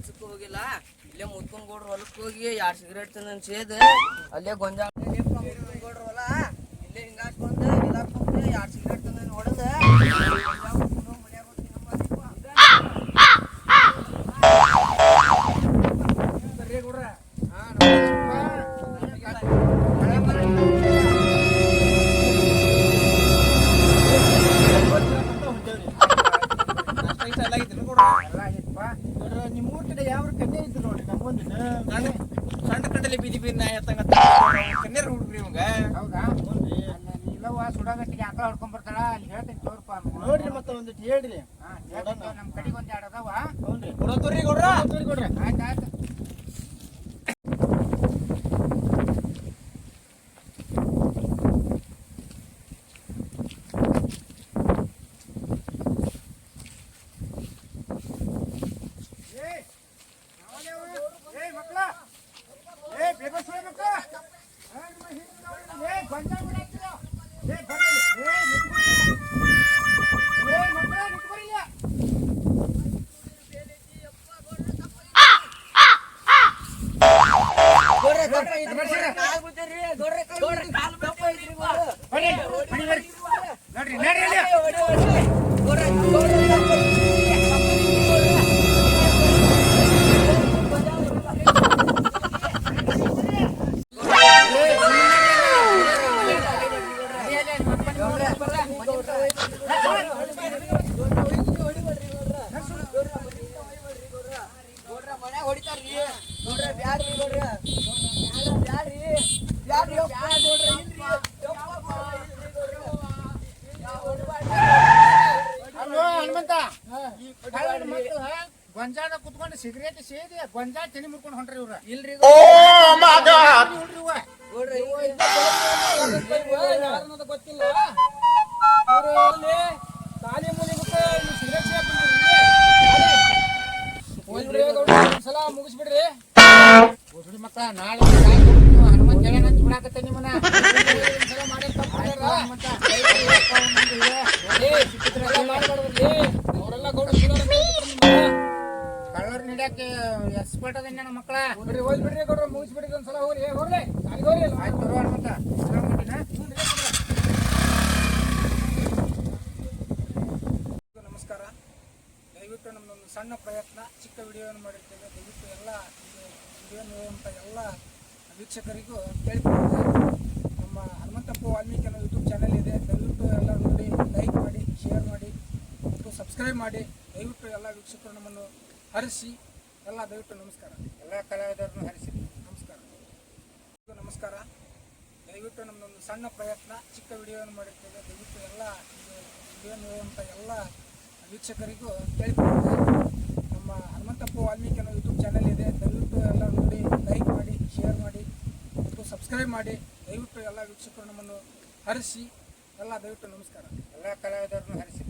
ಕೆಲ್ಸಕ್ಕೆ ಹೋಗಿಲ್ಲ. ಇಲ್ಲೇ ಮುತ್ಕೊಂಡ್ಗೌಡ್ರ ಹೊಲಕ್ಕೆ ಹೋಗಿ 2 ಸಿಗರೇಟ್ ತಂದು ಸೇದ್ ಅಲ್ಲೇ ಗೊಂಜಾಳ ಮುತ್ಕೊಂಡ್ಗೌಡ್ರ ಹೊಲ ಇಲ್ಲೇ ಹಿಂಗಾಸ್ ಬಂದು ಎಲ್ಲ ಕುಂತು 2 ಸಿಗರೇಟ್ ತಂದು ಹೊಡೆದ ನಿಮ್ಮೂರ್ ಕಡೆ ಯಾವ ಕನ್ಯೆ ಇದ್ದು ನೋಡ್ರಿ ನಮ್ಗೊಂದಿನ ಸಣ್ಣ ಕಟ್ಟಲೆ ಬೀದಿ ಬೀದಿ ನಾಯಿ ಕನ್ಯರ್ ಹುಡುಗ್ರಿ ಇವಂಗ. ಹೌದಾ? ಇಲ್ಲವ ಸುಡಗಟ್ಟಿಗೆ ಆಕಳ ಹೊಡ್ಕೊಂಡ್ ಬರ್ತಾಳ, ಅಲ್ಲಿ ಹೇಳ್ತೀನಿ ತೋರ್ಪ ನೋಡ್ರಿ. ಮತ್ತೆ ಒಂದಿಟ್ಟು ಹೇಳ್ರಿ. ನಮ್ ಕಡೆಗೆ ಒಂದ್ 2 ಅದಾವ. ಹೌದ್ರಿ, ಕೊಡೋದ್ರಿ ಕೊಡ್ರ. ಆಯ್ತು ಆಯ್ತು. ಗೊಂಜಾಳ ಕುತ್ಕೊಂಡು ಸಿಗರೇಟ್ ಸೇದಿ ಗೊಂಜಾಳ ತೆನಿ ಮುರ್ಕೊಂಡು ಹೊಂಟ್ರಿ ಇವ್ರ. ಇಲ್ರಿ ಗೊತ್ತಿಲ್ಲ ಖಾಲಿ ಸಲ ಮುಗಿಸ್ಬಿಡ್ರಿ ಮಕ್ಕಳ. ನಾಳೆ ಹನುಮಂತ ಹೇಳ ಬಿಡಾಕತ್ತೆ ನಿಮ್ಮನ್ನ. ಅವರೆಲ್ಲ ಗೌಡ ಕಳ್ಳರ್ ನೀಡಕ್ಕೆ ಎಕ್ಸ್ಪರ್ಟ್ ಅದ ನನ್ನ ಮಕ್ಕಳ. ಹೋಗ್ಬಿಡ್ರಿ ಗೌಡ್ರ, ಮುಗಿಸ್ಬಿಡ್ರಿ ಒಂದ್ಸಲ ಹೋಗ್ರಿ ಹೋಗ್ರಿ ಹೋಗ್ರಿ. ಆಯ್ತು ಹನುಮಂತ. ನಮಸ್ಕಾರ. ದಯವಿಟ್ಟು ನಮ್ಮದೊಂದು ಸಣ್ಣ ಪ್ರಯತ್ನ, ಚಿಕ್ಕ ವಿಡಿಯೋವನ್ನು ಮಾಡಿರ್ತೇವೆ. ದಯವಿಟ್ಟು ಎಲ್ಲ ವಿಡಿಯೋ ನೋಡುವಂಥ ಎಲ್ಲ ವೀಕ್ಷಕರಿಗೂ ಕೇಳಿಕೊಳ್ಳುತ್ತೆ. ನಮ್ಮ ಹನುಮಂತಪ್ಪ ವಾಲ್ಮೀಕಿ ಅನ್ನೋ ಯೂಟ್ಯೂಬ್ ಚಾನಲ್ ಇದೆ. ದಯವಿಟ್ಟು ಎಲ್ಲ ನೋಡಿ, ಲೈಕ್ ಮಾಡಿ, ಶೇರ್ ಮಾಡಿ ಮತ್ತು ಸಬ್ಸ್ಕ್ರೈಬ್ ಮಾಡಿ. ದಯವಿಟ್ಟು ಎಲ್ಲ ವೀಕ್ಷಕರು ನಮ್ಮನ್ನು ಹರಿಸಿ. ಎಲ್ಲ ದಯವಿಟ್ಟು ನಮಸ್ಕಾರ. ಎಲ್ಲ ಕಲಾವಿದರನ್ನು ಹರಿಸಿ ನಮಸ್ಕಾರ. ನಮಸ್ಕಾರ. ದಯವಿಟ್ಟು ನಮ್ಮದೊಂದು ಸಣ್ಣ ಪ್ರಯತ್ನ, ಚಿಕ್ಕ ವಿಡಿಯೋವನ್ನು ಮಾಡಿರ್ತೇವೆ. ದಯವಿಟ್ಟು ಎಲ್ಲ ವಿಡಿಯೋ ನೋಡುವಂಥ ಎಲ್ಲ ವೀಕ್ಷಕರಿಗೂ ಕೇಳಿಕೊಳ್ಳುತ್ತೆ. ನಮ್ಮ ಹನುಮಂತಪ್ಪ ವಾಲ್ಮೀಕಿ ಅನ್ನೋ ಯೂಟ್ಯೂಬ್ ಚಾನಲ್ ಇದೆ. ದಯವಿಟ್ಟು ಎಲ್ಲ ನೋಡಿ, ಲೈಕ್ ಮಾಡಿ, ಶೇರ್ ಮಾಡಿ ಮತ್ತು ಸಬ್ಸ್ಕ್ರೈಬ್ ಮಾಡಿ. ದಯವಿಟ್ಟು ಎಲ್ಲ ವೀಕ್ಷಕರು ನಮ್ಮನ್ನು ಹರಿಸಿ. ಎಲ್ಲ ದಯವಿಟ್ಟು ನಮಸ್ಕಾರ. ಎಲ್ಲ ಕಲಾವಿದರನ್ನು ಹರಿಸಿ